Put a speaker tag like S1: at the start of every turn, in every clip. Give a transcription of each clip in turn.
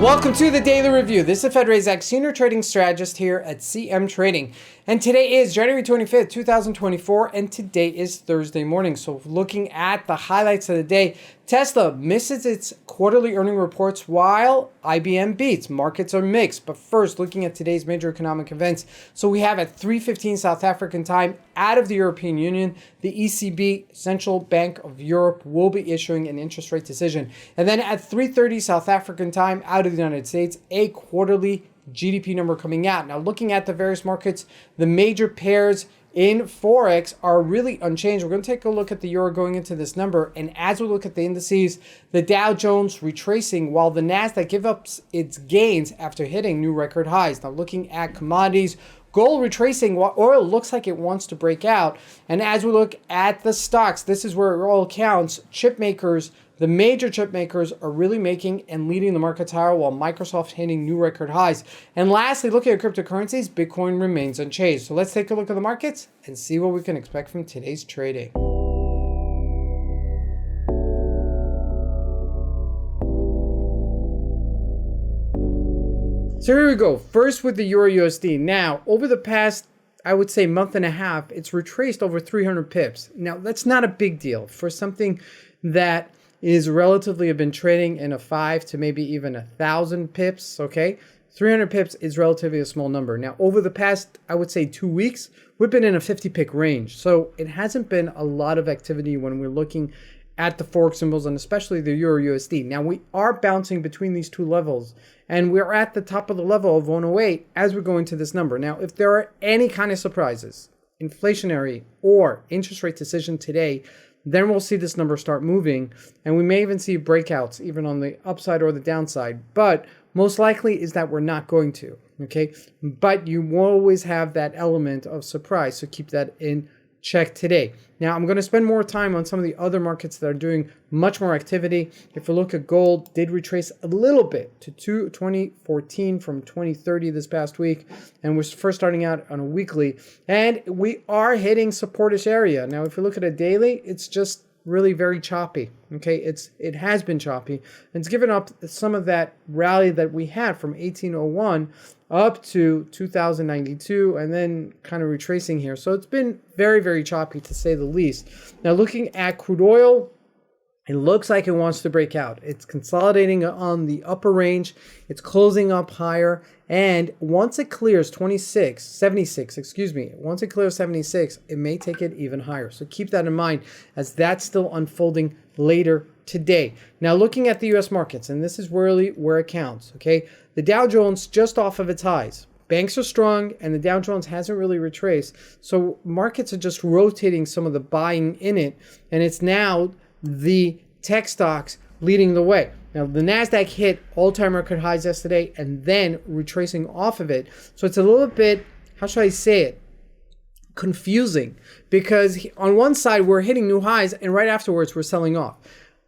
S1: Welcome to the Daily Review. This is Razak, Senior Trading Strategist here at CMTrading. And today is January 25th, 2024, and today is Thursday morning. So looking at the highlights of the day, Tesla misses its quarterly earning reports while IBM beats. Markets are mixed. But first, looking at today's major economic events. So we have at 3:15 South African time, out of the European Union, the ECB, Central Bank of Europe, will be issuing an interest rate decision. And then at 3:30 South African time, out of the United States, a quarterly GDP number coming out. Now, looking at the various markets, the major pairs in Forex are really unchanged. We're going to take a look at the euro going into this number. And as we look at the indices, the Dow Jones retracing while the NASDAQ give up its gains after hitting new record highs. Now, looking at commodities, gold retracing while oil looks like it wants to break out. And as we look at the stocks, this is where it all counts. Chip makers, the major chip makers are really making and leading the markets higher while Microsoft hitting new record highs. And lastly, looking at cryptocurrencies, Bitcoin remains unchanged. So let's take a look at the markets and see what we can expect from today's trading. So here we go. First with the Euro USD. Now, over the past, I would say, month and a half, it's retraced over 300 pips. Now, that's not a big deal for something that is relatively have been trading in a 5 to maybe even 1,000 pips, okay? 300 pips is relatively a small number. Now, over the past, I would say 2 weeks, we've been in a 50 pick range. So it hasn't been a lot of activity when we're looking at the Forex symbols and especially the Euro USD. Now, we are bouncing between these two levels and we're at the top of the level of 108 as we go into this number. Now, if there are any kind of surprises, inflationary or interest rate decision today, then we'll see this number start moving, and we may even see breakouts even on the upside or the downside. But most likely is that we're not going to, okay? But you will always have that element of surprise, so keep that in check today. Now, I'm going to spend more time on some of the other markets that are doing much more activity. If we look at gold, did retrace a little bit to 2014 from 2030 this past week, and we're first starting out on a weekly, and we are hitting supportish area. Now, if you look at a daily, it's just really very choppy. Okay, it has been choppy, and it's given up some of that rally that we had from 1801 up to 2092, and then kind of retracing here. So it's been very, very choppy to say the least. Now, looking at crude oil, it looks like it wants to break out. It's consolidating on the upper range. It's closing up higher. And once it clears 76, once it clears 76, it may take it even higher. So keep that in mind as that's still unfolding later today. Now, looking at the U.S. markets, and this is really where it counts, okay? The Dow Jones just off of its highs. Banks are strong, and the Dow Jones hasn't really retraced. So markets are just rotating some of the buying in it, and it's now the tech stocks leading the way. Now, the NASDAQ hit all-time record highs yesterday and then retracing off of it. So it's a little bit, how should I say it, confusing, because on one side we're hitting new highs and right afterwards we're selling off.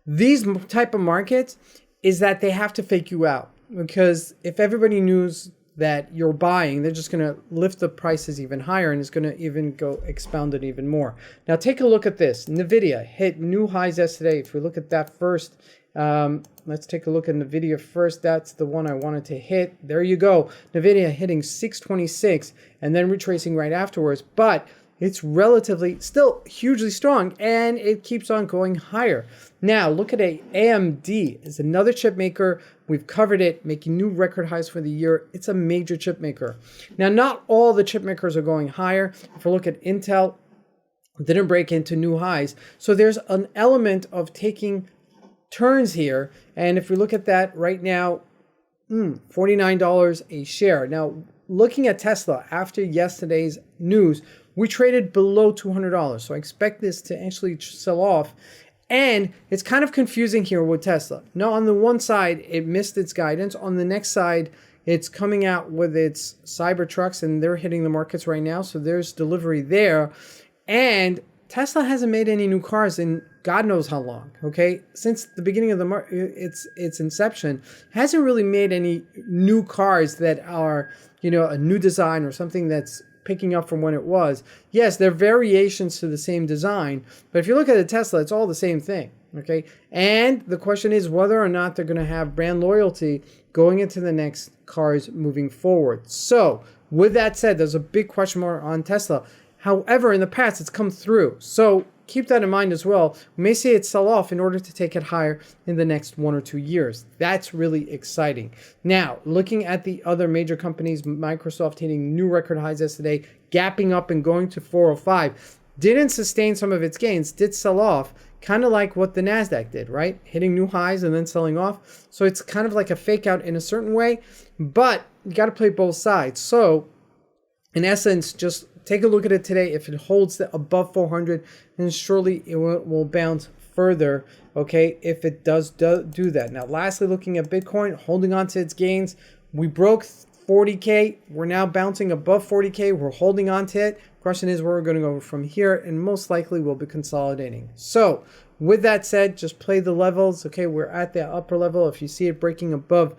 S1: These type of markets is that they have to fake you out, because if everybody knows that you're buying, they're just going to lift the prices even higher and it's going to even go expound it even more. Now, take a look at this. NVIDIA hit new highs yesterday. If we look at that first, let's take a look at NVIDIA first. That's the one I wanted to hit. There you go. NVIDIA hitting 626 and then retracing right afterwards. But it's relatively still hugely strong and it keeps on going higher. Now, look at AMD. It's another chip maker. We've covered it, making new record highs for the year. It's a major chip maker. Now, not all the chip makers are going higher. If we look at Intel, didn't break into new highs. So there's an element of taking turns here. And if we look at that right now, $49 a share. Now, looking at Tesla after yesterday's news, we traded below $200. So I expect this to actually sell off. And it's kind of confusing here with Tesla. Now, on the one side, it missed its guidance. On the next side, it's coming out with its Cybertrucks and they're hitting the markets right now. So there's delivery there. And Tesla hasn't made any new cars in God knows how long, okay? Since the beginning of its inception, hasn't really made any new cars that are, a new design or something that's picking up from when it was. Yes, there are variations to the same design, but if you look at the Tesla, it's all the same thing. Okay, and the question is whether or not they're going to have brand loyalty going into the next cars moving forward. So with that said, there's a big question mark on Tesla. However, in the past, it's come through. So keep that in mind as well. We may see it sell off in order to take it higher in the next 1 or 2 years. That's really exciting. Now, looking at the other major companies, Microsoft hitting new record highs yesterday, gapping up and going to 405. Didn't sustain some of its gains, did sell off, kind of like what the NASDAQ did, right? Hitting new highs and then selling off. So it's kind of like a fake out in a certain way, but you got to play both sides. So in essence, just take a look at it today. If it holds above 400, then surely it will bounce further, okay, if it does do that. Now, lastly, looking at Bitcoin, holding on to its gains. We broke 40K. We're now bouncing above 40K. We're holding on to it. Question is where we're going to go from here, and most likely we'll be consolidating. So with that said, just play the levels. Okay, we're at the upper level. If you see it breaking above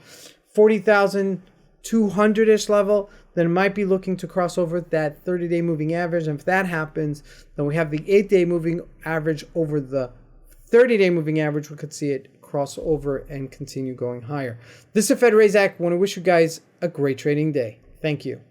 S1: 40,200-ish level, then it might be looking to cross over that 30-day moving average. And if that happens, then we have the 8-day moving average over the 30-day moving average. We could see it cross over and continue going higher. This is Razak. I want to wish you guys a great trading day. Thank you.